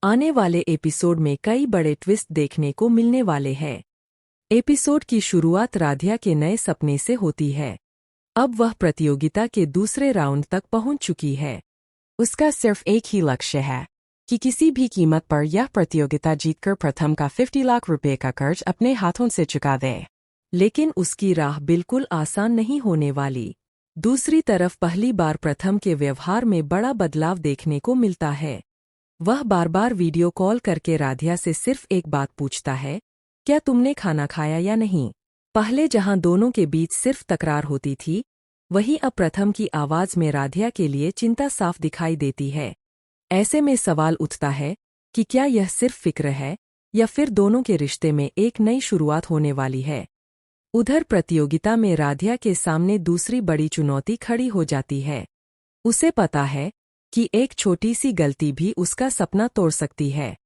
आने वाले एपिसोड में कई बड़े ट्विस्ट देखने को मिलने वाले हैं। एपिसोड की शुरुआत राधिया के नए सपने से होती है। अब वह प्रतियोगिता के दूसरे राउंड तक पहुंच चुकी है। उसका सिर्फ एक ही लक्ष्य है कि किसी भी कीमत पर यह प्रतियोगिता जीतकर प्रथम का 50 लाख रुपए का कर्ज अपने हाथों से चुका दे। लेकिन उसकी राह बिल्कुल आसान नहीं होने वाली। दूसरी तरफ पहली बार प्रथम के व्यवहार में बड़ा बदलाव देखने को मिलता है। वह बार बार वीडियो कॉल करके राधिया से सिर्फ एक बात पूछता है, क्या तुमने खाना खाया या नहीं। पहले जहां दोनों के बीच सिर्फ तकरार होती थी, वहीं अब प्रथम की आवाज में राधिया के लिए चिंता साफ दिखाई देती है। ऐसे में सवाल उठता है कि क्या यह सिर्फ फिक्र है या फिर दोनों के रिश्ते में एक नई शुरुआत होने वाली है। उधर प्रतियोगिता में राधिया के सामने दूसरी बड़ी चुनौती खड़ी हो जाती है। उसे पता है कि एक छोटी सी गलती भी उसका सपना तोड़ सकती है।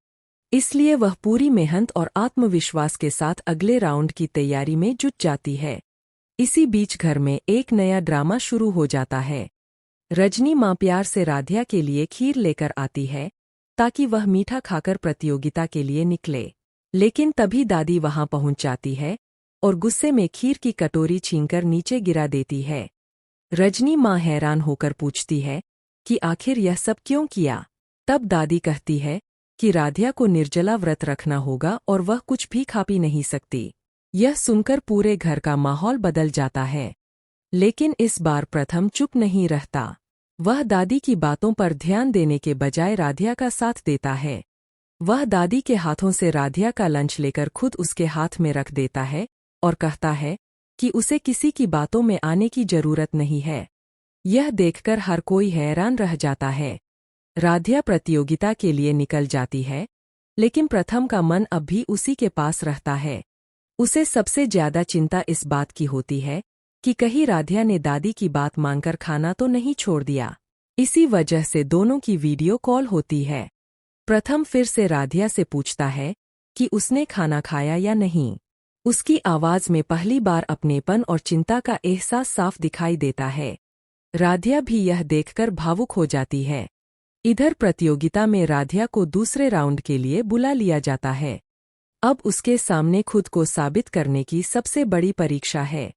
इसलिए वह पूरी मेहनत और आत्मविश्वास के साथ अगले राउंड की तैयारी में जुट जाती है। इसी बीच घर में एक नया ड्रामा शुरू हो जाता है। रजनी माँ प्यार से राधिया के लिए खीर लेकर आती है ताकि वह मीठा खाकर प्रतियोगिता के लिए निकले। लेकिन तभी दादी वहां पहुंच जाती है और गुस्से में खीर की कटोरी छीनकर नीचे गिरा देती है। रजनी माँ हैरान होकर पूछती है कि आखिर यह सब क्यों किया। तब दादी कहती है कि राधिया को निर्जला व्रत रखना होगा और वह कुछ भी खा पी नहीं सकती। यह सुनकर पूरे घर का माहौल बदल जाता है। लेकिन इस बार प्रथम चुप नहीं रहता। वह दादी की बातों पर ध्यान देने के बजाय राधिया का साथ देता है। वह दादी के हाथों से राधिया का लंच लेकर खुद उसके हाथ में रख देता है और कहता है कि उसे किसी की बातों में आने की जरूरत नहीं है। यह देखकर हर कोई हैरान रह जाता है। राधिया प्रतियोगिता के लिए निकल जाती है, लेकिन प्रथम का मन अब भी उसी के पास रहता है। उसे सबसे ज्यादा चिंता इस बात की होती है कि कहीं राधिया ने दादी की बात मानकर खाना तो नहीं छोड़ दिया। इसी वजह से दोनों की वीडियो कॉल होती है। प्रथम फिर से राधिया से पूछता है कि उसने खाना खाया या नहीं। उसकी आवाज में पहली बार अपनेपन और चिंता का एहसास साफ दिखाई देता है। राधिया भी यह देखकर भावुक हो जाती है। इधर प्रतियोगिता में राधिया को दूसरे राउंड के लिए बुला लिया जाता है। अब उसके सामने खुद को साबित करने की सबसे बड़ी परीक्षा है।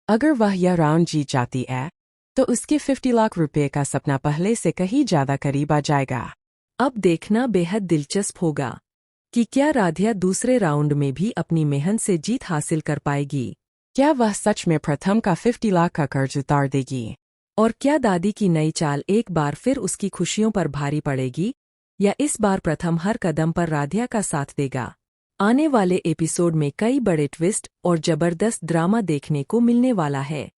अगर वह यह राउंड जीत जाती है तो उसके 50 लाख रुपए का सपना पहले से कहीं ज्यादा करीब आ जाएगा। अब देखना बेहद दिलचस्प होगा कि क्या राधिया दूसरे राउंड में भी अपनी मेहनत से जीत हासिल कर पाएगी। क्या वह सच में प्रथम का 50 लाख का कर्ज उतार देगी? और क्या दादी की नई चाल एक बार फिर उसकी खुशियों पर भारी पड़ेगी, या इस बार प्रथम हर कदम पर राधिया का साथ देगा। आने वाले एपिसोड में कई बड़े ट्विस्ट और जबरदस्त ड्रामा देखने को मिलने वाला है।